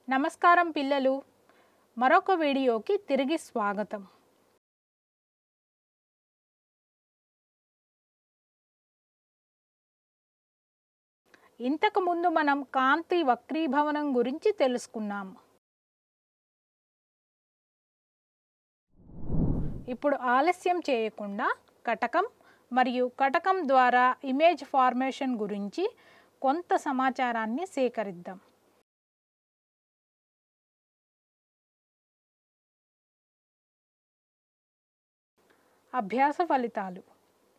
నమస్కారం పిల్లలు, మరొక వీడియోకి తిరిగి స్వాగతం. ఇంతకు ముందు మనం కాంతి వక్రీభవనం గురించి తెలుసుకున్నాం. ఇప్పుడు ఆలస్యం చేయకుండా కటకం మరియు కటకం ద్వారా ఇమేజ్ ఫార్మేషన్ గురించి కొంత సమాచారాన్ని సేకరిద్దాం. అభ్యాస ఫలితాలు.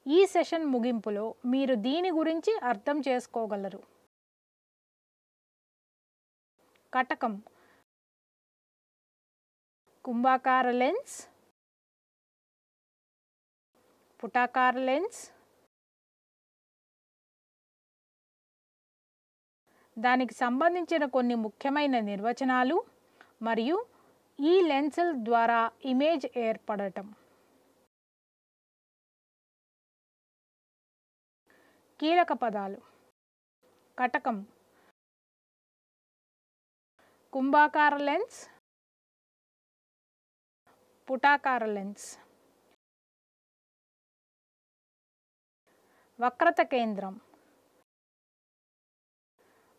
ఈ సెషన్ ముగింపులో మీరు దీని గురించి అర్థం చేసుకోగలరు. కటకం కుంభాకార లెన్స్, పుటాకార లెన్స్, దానికి సంబంధించిన కొన్ని ముఖ్యమైన నిర్వచనాలు మరియు ఈ లెన్సుల ద్వారా ఇమేజ్ ఏర్పడటం. కీలక పదాలు: కటకం, కుంభాకార లెన్స్, పుటాకార లెన్స్. వక్రత కేంద్రం,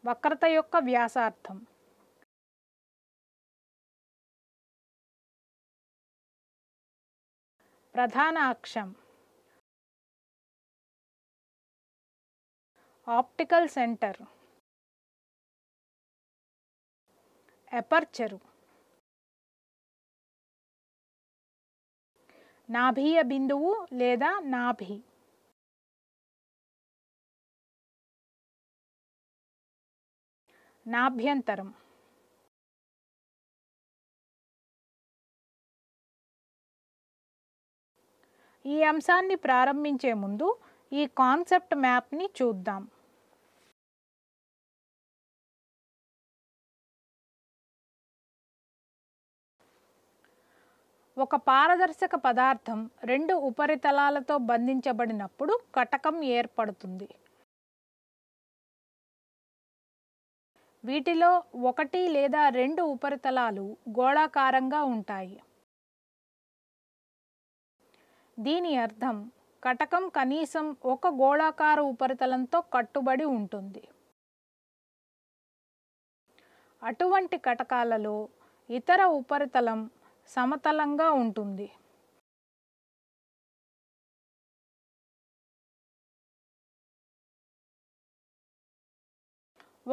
వక్రత యొక్క వ్యాసార్థం. ప్రధాన అక్షం, ఆప్టికల్ సెంటర్. ఎపర్చరు, నాభీయ బిందువు లేదా నాభి. నాభ్యంతరం, ఈ అంశాన్ని ప్రారంభించే ముందు ఈ కాన్సెప్ట్ మ్యాప్ని చూద్దాం. ఒక పారదర్శక పదార్థం రెండు ఉపరితలాలతో బంధించబడినప్పుడు కటకం ఏర్పడుతుంది. వీటిలో ఒకటి లేదా రెండు ఉపరితలాలు గోళాకారంగా ఉంటాయి. దీని అర్థం కటకం కనీసం ఒక గోళాకార ఉపరితలంతో కట్టుబడి ఉంటుంది. అటువంటి కటకాలలో ఇతర ఉపరితలం సమతలంగా ఉంటుంది.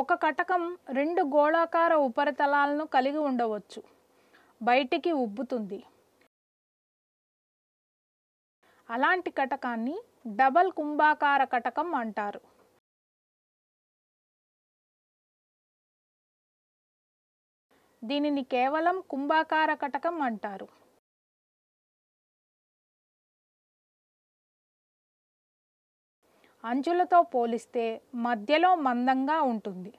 ఒక కటకం రెండు గోళాకార ఉపరితలాలను కలిగి ఉండవచ్చు. బయటికి ఉబ్బుతుంది. అలాంటి కటకాన్ని డబల్ కుంభాకార కటకం అంటారు. దీనిని కేవలం కుంభాకార కటకం అంటారు. అంచులతో పోలిస్తే మధ్యలో మందంగా ఉంటుంది.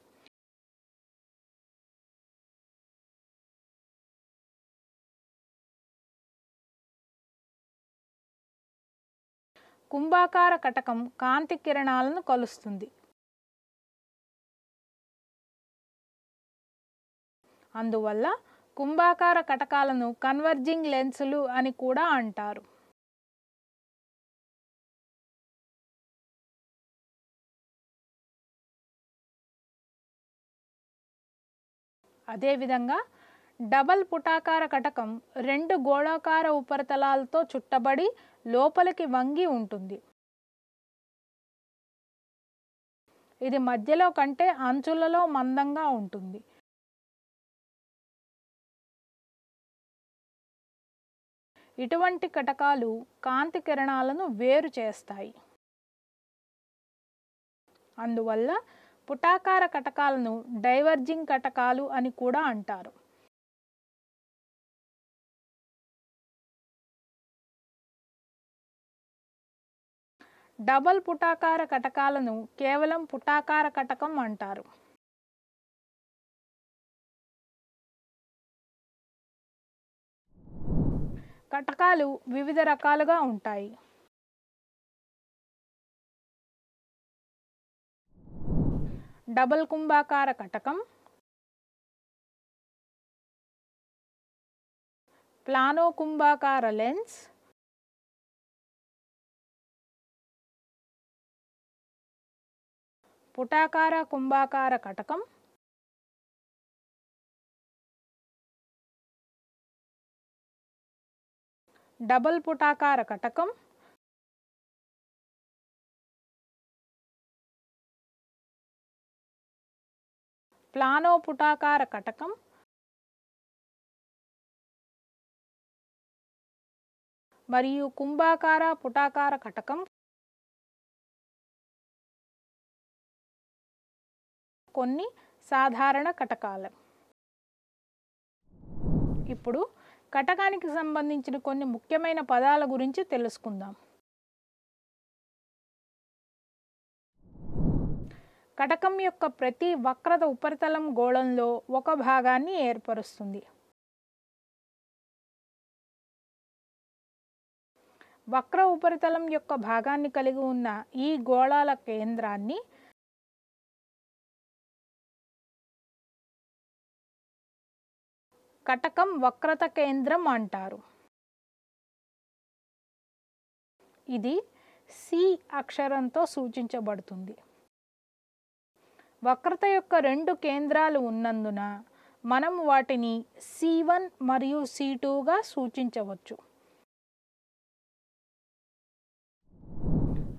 కుంభాకార కటకం కాంతి కిరణాలను కలుస్తుంది. అందువల్ల కుంభాకార కటకాలను కన్వర్జింగ్ లెన్సులు అని కూడా అంటారు. అదేవిధంగా డబల్ పుటాకార కటకం రెండు గోళాకార ఉపరితలాలతో చుట్టబడి లోపలికి వంగి ఉంటుంది. ఇది మధ్యలో కంటే అంచులలో మందంగా ఉంటుంది. ఇటువంటి కటకాలు కాంతి కిరణాలను వేరు చేస్తాయి. అందువల్ల పుటాకార కటకాలను డైవర్జింగ్ కటకాలు అని కూడా అంటారు. డబల్ పుటాకార కటకాలను కేవలం పుటాకార కటకం అంటారు. కటకాలు వివిధ రకాలుగా ఉంటాయి. డబల్ కుంభాకార కటకం, ప్లానో కుంభాకార లెన్స్, పుటాకార కుంభాకార కటకం, డబల్ పుటాకార కటకం, ప్లానో పుటాకార కటకం, మరియు కుంభాకార పుటాకార కటకం కొన్ని సాధారణ కటకాలు. ఇప్పుడు కటకానికి సంబంధించిన కొన్ని ముఖ్యమైన పదాల గురించి తెలుసుకుందాం. కటకం యొక్క ప్రతి వక్రత ఉపరితలం గోళంలో ఒక భాగాన్ని ఏర్పరుస్తుంది. వక్ర ఉపరితలం యొక్క భాగాన్ని కలిగి ఉన్న ఈ గోళాల కేంద్రాన్ని కటకం వక్రత కేంద్రం అంటారు. ఇది సి అక్షరంతో సూచించబడుతుంది. వక్రత యొక్క రెండు కేంద్రాలు ఉన్నందున మనం వాటిని C1 మరియు C2గా సూచించవచ్చు.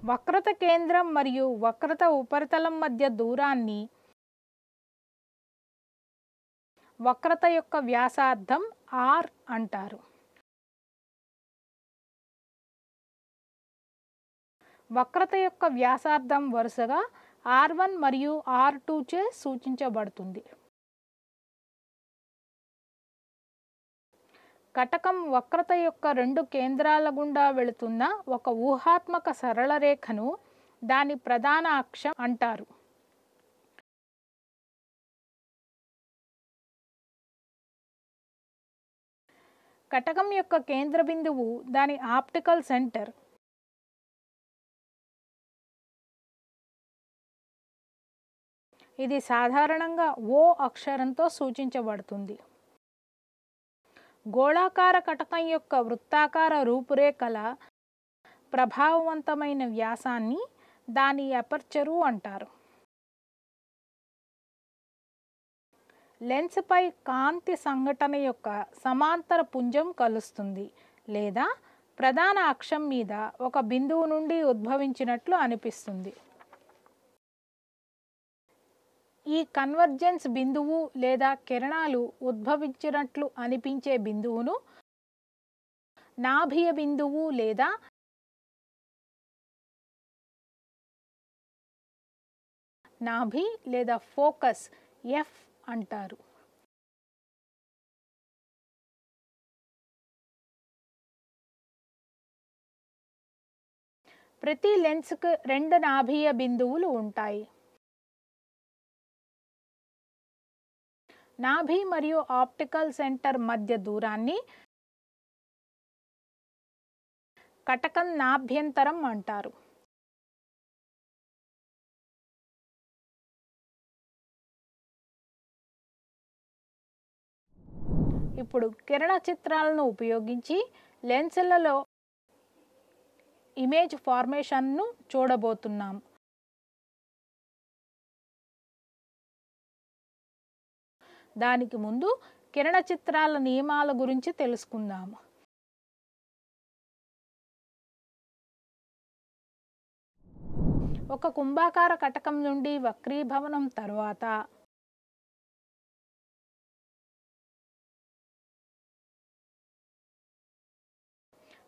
వక్రత కేంద్రం మరియు వక్రత ఉపరితలం మధ్య దూరాన్ని వక్రత యొక్క వ్యాసార్థం R అంటారు. వక్రత యొక్క వ్యాసార్థం వరుసగా R1 మరియు R2 చే సూచించబడుతుంది. కటకం వక్రత యొక్క రెండు కేంద్రాల గుండా వెళుతున్న ఒక ఊహాత్మక సరళ రేఖను దాని ప్రధాన అక్షం అంటారు. కటకం యొక్క కేంద్ర బిందువు దాని ఆప్టికల్ సెంటర్. ఇది సాధారణంగా O అక్షరంతో సూచించబడుతుంది. గోళాకార కటకం యొక్క వృత్తాకార రూపురేఖల ప్రభావవంతమైన వ్యాసాన్ని దాని అపర్చరు అంటారు. లెన్స్ పై కాంతి సంఘటన యొక్క సమాంతర పుంజం కలుస్తుంది లేదా ప్రధాన అక్షం మీద ఒక బిందువు నుండి ఉద్భవించినట్లు అనిపిస్తుంది. ఈ కన్వర్జెన్స్ బిందువు లేదా కిరణాలు ఉద్భవించినట్లు అనిపించే బిందువును నాభియ బిందువు లేదా నాభి లేదా ఫోకస్ F అంటారు. ప్రతి లెన్స్కు రెండు నాభియ బిందువులు ఉంటాయి. నాభి మరియు ఆప్టికల్ సెంటర్ మధ్య దూరాన్ని కటకం నాభ్యంతరం అంటారు. ఇప్పుడు కిరణ చిత్రాలను ఉపయోగించి లెన్సులలో ఇమేజ్ ఫార్మేషన్ను చూడబోతున్నాం. దానికి ముందు కిరణ చిత్రాల నియమాల గురించి తెలుసుకుందాము. ఒక కుంభాకార కటకం నుండి వక్రీభవనం తర్వాత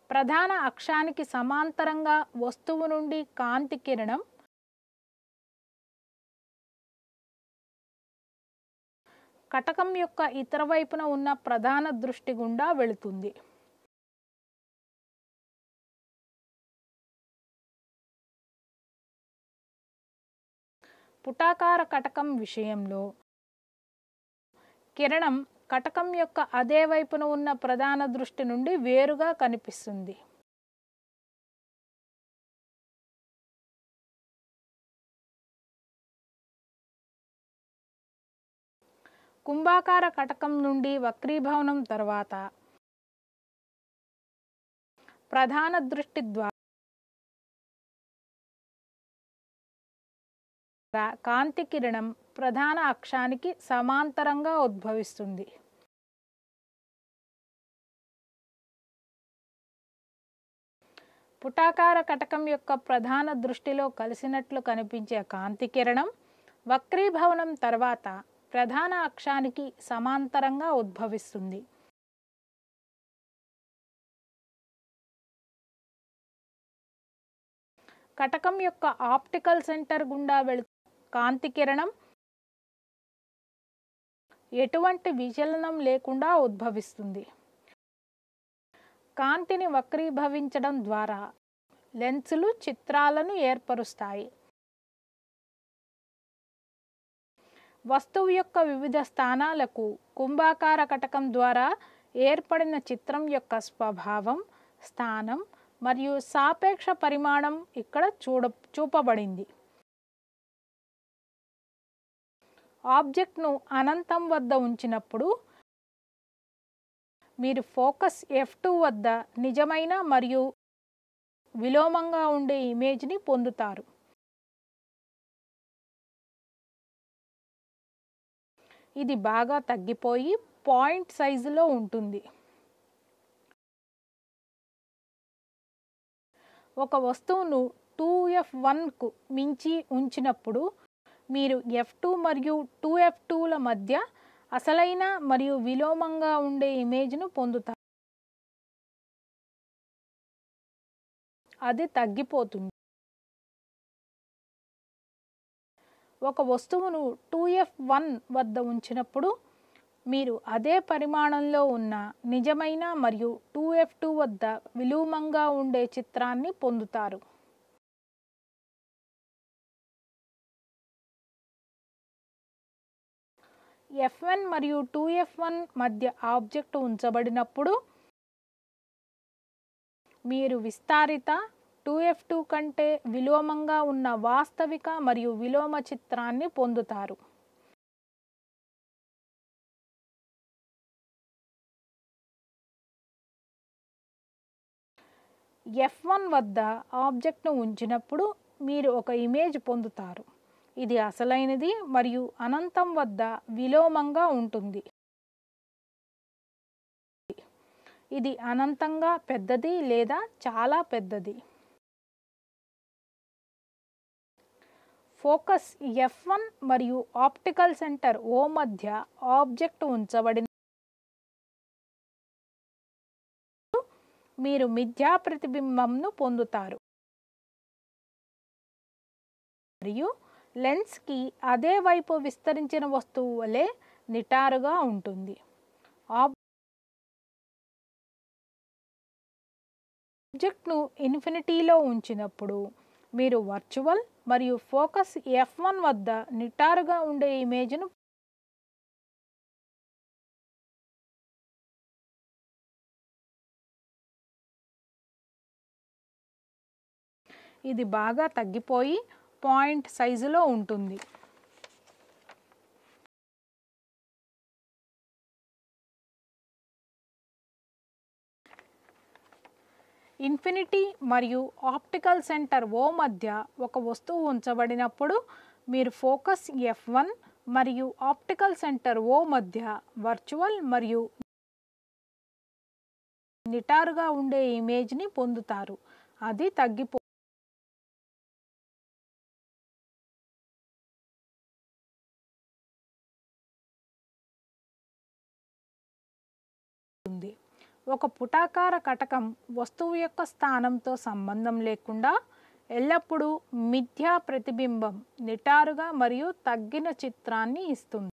ప్రధాన అక్షానికి సమాంతరంగా వస్తువు నుండి కాంతి కిరణం కటకం యొక్క ఇతర వైపున ఉన్న ప్రధాన దృష్టి గుండా వెళుతుంది. పుటాకార కటకం విషయంలో కిరణం కటకం యొక్క అదే వైపున ఉన్న ప్రధాన దృష్టి నుండి వేరుగా కనిపిస్తుంది. కుంభాకార కటకం నుండి వక్రీభవనం తర్వాత ప్రధాన దృష్టి ద్వారా కాంతి కిరణం ప్రధాన అక్షానికి సమాంతరంగా ఉద్భవిస్తుంది. పుటాకార కటకం యొక్క ప్రధాన దృష్టిలో కలిసినట్లు కనిపించే కాంతి కిరణం వక్రీభవనం తర్వాత ప్రధాన అక్షానికి సమాంతరంగా ఉద్భవిస్తుంది. కటకం యొక్క ఆప్టికల్ సెంటర్ గుండా వెళుతున్న కాంతి కిరణం ఎటువంటి విచలనం లేకుండా ఉద్భవిస్తుంది. కాంతిని వక్రీభవించడం ద్వారా లెన్సులు చిత్రాలను ఏర్పరుస్తాయి. వస్తువు యొక్క వివిధ స్థానాలకు కుంభాకార కటకం ద్వారా ఏర్పడిన చిత్రం యొక్క స్వభావం, స్థానం మరియు సాపేక్ష పరిమాణం ఇక్కడ చూపబడింది. ఆబ్జెక్ట్ను అనంతం వద్ద ఉంచినప్పుడు మీరు ఫోకస్ F2 వద్ద నిజమైన మరియు విలోమంగా ఉండే ఇమేజ్ని పొందుతారు. ఇది బాగా తగ్గిపోయి పాయింట్ సైజులో ఉంటుంది. ఒక వస్తువును 2f1కు మించి ఉంచినప్పుడు మీరు F2 మరియు 2f2ల మధ్య అసలైన మరియు విలోమంగా ఉండే ఇమేజ్ను పొందుతారు. అది తగ్గిపోతుంది. ఒక వస్తువును 2f1 వద్ద ఉంచినప్పుడు మీరు అదే పరిమాణంలో ఉన్న నిజమైన మరియు 2f2 వద్ద విలోమంగా ఉండే చిత్రాన్ని పొందుతారు. F1 మరియు 2f1 మధ్య ఆబ్జెక్ట్ ఉంచబడినప్పుడు మీరు విస్తారిత 2f2 కంటే విలోమంగా ఉన్న వాస్తవిక మరియు విలోమ చిత్రాన్ని పొందుతారు. F1 వద్ద ఆబ్జెక్ట్ను ఉంచినప్పుడు మీరు ఒక ఇమేజ్ పొందుతారు. ఇది అసలైనది మరియు అనంతం వద్ద విలోమంగా ఉంటుంది. ఇది అనంతంగా పెద్దది లేదా చాలా పెద్దది. ఫోకస్ F1 మరియు ఆప్టికల్ సెంటర్ O మధ్య ఆబ్జెక్ట్ ఉంచబడిన మీరు మిథ్యా ప్రతిబింబంను పొందుతారు మరియు లెన్స్కి అదే వైపు విస్తరించిన వస్తువు వలె నిటారుగా ఉంటుంది. ఆబ్జెక్ట్ను ఇన్ఫినిటీలో ఉంచినప్పుడు మీరు వర్చువల్ మరియు ఫోకస్ F1 వద్ద నిటారుగా ఉండే ఇమేజ్ను ఇది బాగా తగ్గిపోయి పాయింట్ సైజులో ఉంటుంది. ఇన్ఫినిటీ మరియు ఆప్టికల్ సెంటర్ O మధ్య ఒక వస్తువు ఉంచబడినప్పుడు మీరు ఫోకస్ F1 మరియు ఆప్టికల్ సెంటర్ O మధ్య వర్చువల్ మరియు నిటారుగా ఉండే ఇమేజ్ని పొందుతారు. అది తగ్గిపోతుంది. ఒక పుటాకార కటకం వస్తువు యొక్క స్థానంతో సంబంధం లేకుండా ఎల్లప్పుడూ మిథ్యా ప్రతిబింబం, నిటారుగా మరియు తగ్గిన చిత్రాన్ని ఇస్తుంది.